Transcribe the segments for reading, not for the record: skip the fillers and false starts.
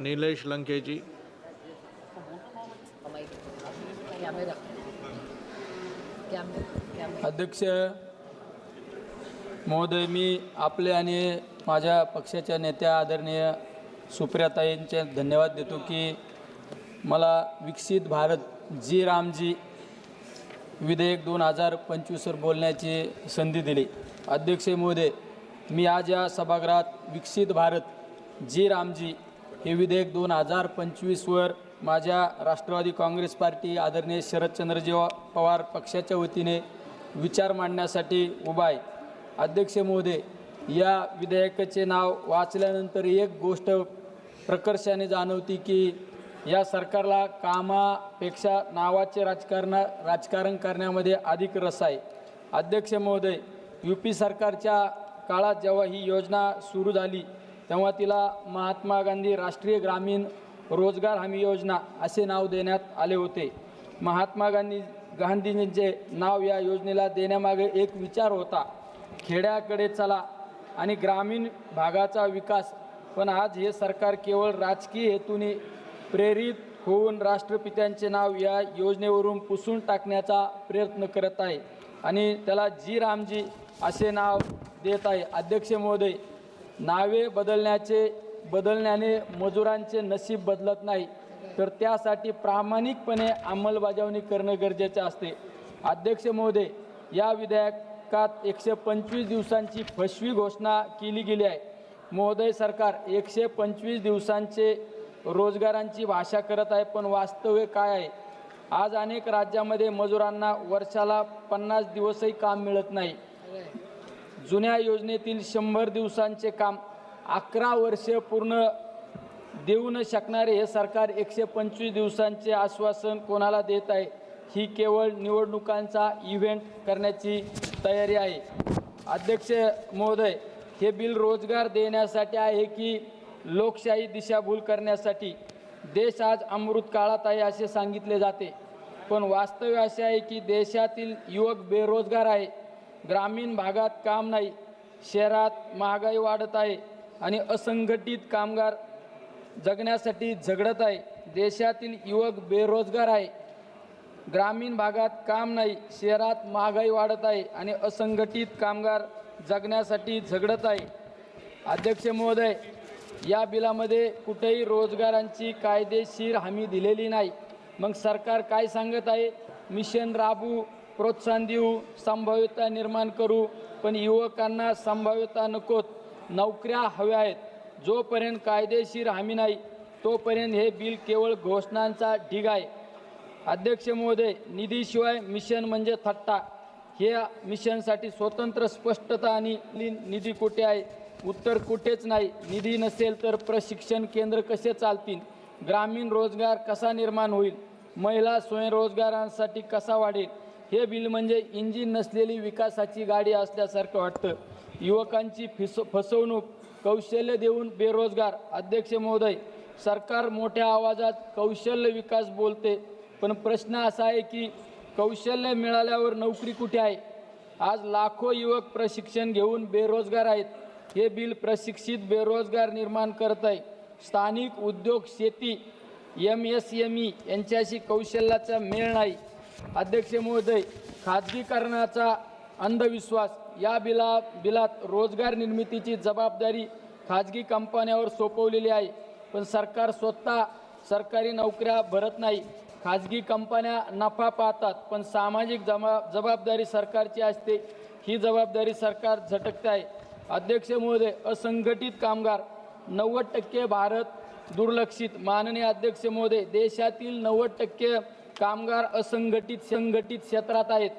निलेश लंकेजी. अध्यक्ष महोदय, मी आपले आणि माझ्या पक्षाच्या नेत्या आदरणीय सुप्रियाताईंचे धन्यवाद देतो की मला विकसित भारत जी रामजी विधेयक 2025 वर बोलण्याची संधी दिली. अध्यक्ष महोदय, मी आज या सभागृहात विकसित भारत जी रामजी हे विधेयक 2025 वर माझ्या राष्ट्रवादी काँग्रेस पार्टी आदरणीय शरदचंद्रजी पवार पक्षाच्या वतीने विचार मांडण्यासाठी उभा आहे. अध्यक्ष महोदय, या विधेयकाचे नाव वाचल्यानंतर एक गोष्ट प्रकर्षाने जाणवती की या सरकारला कामापेक्षा नावाचे राजकारण करण्यामध्ये अधिक रस आहे. अध्यक्ष महोदय, UP सरकारच्या काळात जेव्हा ही योजना सुरू झाली तेव्हा तिला महात्मा गांधी राष्ट्रीय ग्रामीण रोजगार हमी योजना असे नाव देण्यात आले होते. महात्मा गांधींचे नाव या योजनेला देण्यामागे एक विचार होता, खेड्याकडे चला आणि ग्रामीण भागाचा विकास. पण आज हे सरकार केवळ राजकीय हेतूने प्रेरित होऊन राष्ट्रपित्यांचे नाव या योजनेवरून पुसून टाकण्याचा प्रयत्न करत आहे आणि त्याला जी रामजी असे नाव देत आहे. अध्यक्ष महोदय, नावे बदलण्याने मजुरांचे नशीब बदलत नाही, तर त्यासाठी प्रामाणिकपणे अंमलबजावणी करणं गरजेचे असते. अध्यक्ष महोदय, या विधेयकात 125 दिवसांची फसवी घोषणा केली गेली आहे. महोदय, सरकार 125 दिवसांचे रोजगारांची भाषा करत आहे, पण वास्तव्य काय आहे? आज अनेक राज्यामध्ये मजुरांना वर्षाला 50 दिवसही काम मिळत नाही. जुन्या योजनेतील 100 दिवसांचे काम 11 वर्षे पूर्ण देऊ न शकणारे हे सरकार 125 दिवसांचे आश्वासन कोणाला देत आहे? ही केवळ निवडणुकांचा इव्हेंट करण्याची तयारी आहे. अध्यक्ष महोदय, हे बिल रोजगार देण्यासाठी आहे की लोकशाही दिशाभूल करण्यासाठी? देश आज अमृत काळात आहे असे सांगितले जाते, पण वास्तव असे आहे की देशातील युवक बेरोजगार आहे. ग्रामीण भागात काम नाही, शहरात महागाई वाढत आहे आणि असंघटित कामगार जगण्यासाठी झगडत आहे. देशातील युवक बेरोजगार आहे, ग्रामीण भागात काम नाही, शहरात महागाई वाढत आहे आणि असंघटित कामगार जगण्यासाठी झगडत आहे. अध्यक्ष महोदय, या बिलामध्ये कुठेही रोजगारांची कायदेशीर हमी दिलेली नाही. मग सरकार काय सांगत आहे? मिशन राबवू, प्रोत्साहन देऊ, संभाव्यता निर्माण करू, पण युवकांना संभाव्यता नकोत, नोकऱ्या हव्या आहेत. जोपर्यंत कायदेशीर हमी नाही तोपर्यंत हे बिल केवळ घोषणांचा ढीग आहे. अध्यक्ष महोदय, निधीशिवाय मिशन म्हणजे थट्टा. हे मिशनसाठी स्वतंत्र स्पष्टता आणि निधी कुठे आहे? उत्तर कुठेच नाही. निधी नसेल तर प्रशिक्षण केंद्र कसे चालतील? ग्रामीण रोजगार कसा निर्माण होईल? महिला स्वयंरोजगारांसाठी कसा वाढेल? हे बिल म्हणजे इंजिन नसलेली विकासाची गाडी असल्यासारखं वाटतं. युवकांची फसवणूक, कौशल्य देऊन बेरोजगार. अध्यक्ष महोदय, सरकार मोठ्या आवाजात कौशल्य विकास बोलते, पण प्रश्न असा आहे की कौशल्य मिळाल्यावर नोकरी कुठे आहे? आज लाखो युवक प्रशिक्षण घेऊन बेरोजगार आहेत. हे बिल प्रशिक्षित बेरोजगार निर्माण करत आहे. स्थानिक उद्योग, शेती, MSME यांच्याशी कौशल्याचा मेळ नाही. अध्यक्ष महोदय, खाजगीकरणाचा अंधविश्वास. या बिलात रोजगार निर्मितीची जबाबदारी खाजगी कंपन्यांवर सोपवलेली आहे, पण सरकार स्वतः सरकारी नोकऱ्या भरत नाही. खाजगी कंपन्या नफा पाहतात, पण सामाजिक जबाबदारी सरकारची असते. ही जबाबदारी सरकार झटकते आहे. अध्यक्ष महोदय, असंघटित कामगार 90% भारत दुर्लक्षित. माननीय अध्यक्ष महोदय, देशातील 90% कामगार संघटित क्षेत्रात आहेत,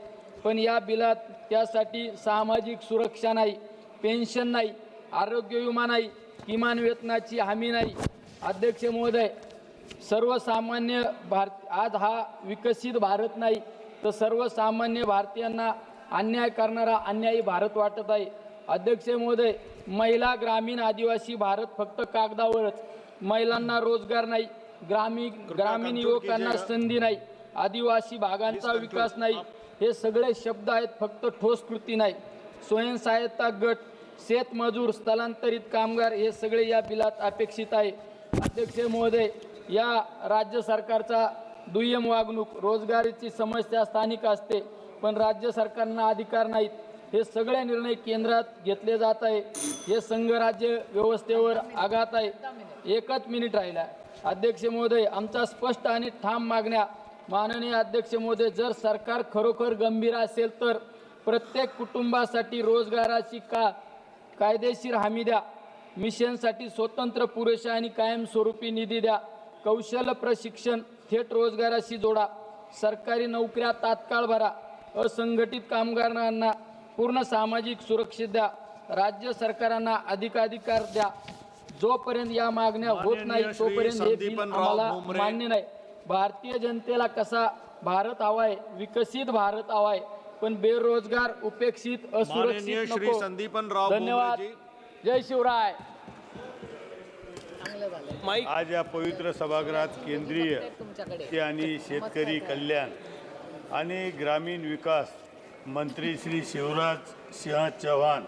पण या बिलात त्यासाठी सामाजिक सुरक्षा नाही, पेन्शन नाही, आरोग्य विमा नाही, किमान वेतनाची हमी नाही. अध्यक्ष महोदय, सर्वसामान्य आज हा विकसित भारत नाही, तर सर्वसामान्य भारतीयांना अन्याय करणारा अन्यायी भारत वाटत आहे. अध्यक्ष महोदय, महिला, ग्रामीण, आदिवासी भारत फक्त कागदावरच. महिलांना रोजगार नाही, ग्रामीण युवकांना संधी नाही, आदिवासी भागांचा विकास नाही. हे सगळे शब्द आहेत, फक्त ठोस कृती नाही. स्वयंसहायता गट, शेतमजूर, स्थलांतरित कामगार हे सगळे या बिलात अपेक्षित आहे. अध्यक्ष महोदय, या राज्य सरकारचा दुय्यम वागणूक, रोजगारीची समस्या स्थानिक असते पण राज्य सरकारना अधिकार नाहीत, हे सगळे निर्णय केंद्रात घेतले जात आहे, हे संघराज्य व्यवस्थेवर आघात आहे. एकच मिनिट राहिला. अध्यक्ष महोदय, आमचा स्पष्ट आणि ठाम मागण्या, माननीय अध्यक्ष महोदय, जर सरकार खरोखर गंभीर असेल तर प्रत्येक कुटुंबासाठी रोजगाराची कायदेशीर हमी द्या, मिशनसाठी स्वतंत्र, पुरेशा आणि कायमस्वरूपी निधी द्या, कौशल्य प्रशिक्षण थेट रोजगाराशी जोडा, सरकारी नोकऱ्या तात्काळ भरा, असंघटित कामगारांना पूर्ण सामाजिक सुरक्षा द्या, राज्य सरकारांना अधिकार द्या. जोपर्यंत या मागण्या होत नाही तोपर्यंत हे बिल आम्हाला मान्य नाही. भारतीय जनतेला कसा भारत हवाय, विकसित भारत हवाय, पण बेरोजगार, उपेक्षित, असुरक्षित नको. धन्यवाद. जय शिवराय. आज या पवित्र सभागृहात केंद्रीय आणि शेतकरी कल्याण आणि ग्रामीण विकास मंत्री श्री शिवराज सिंह चौहान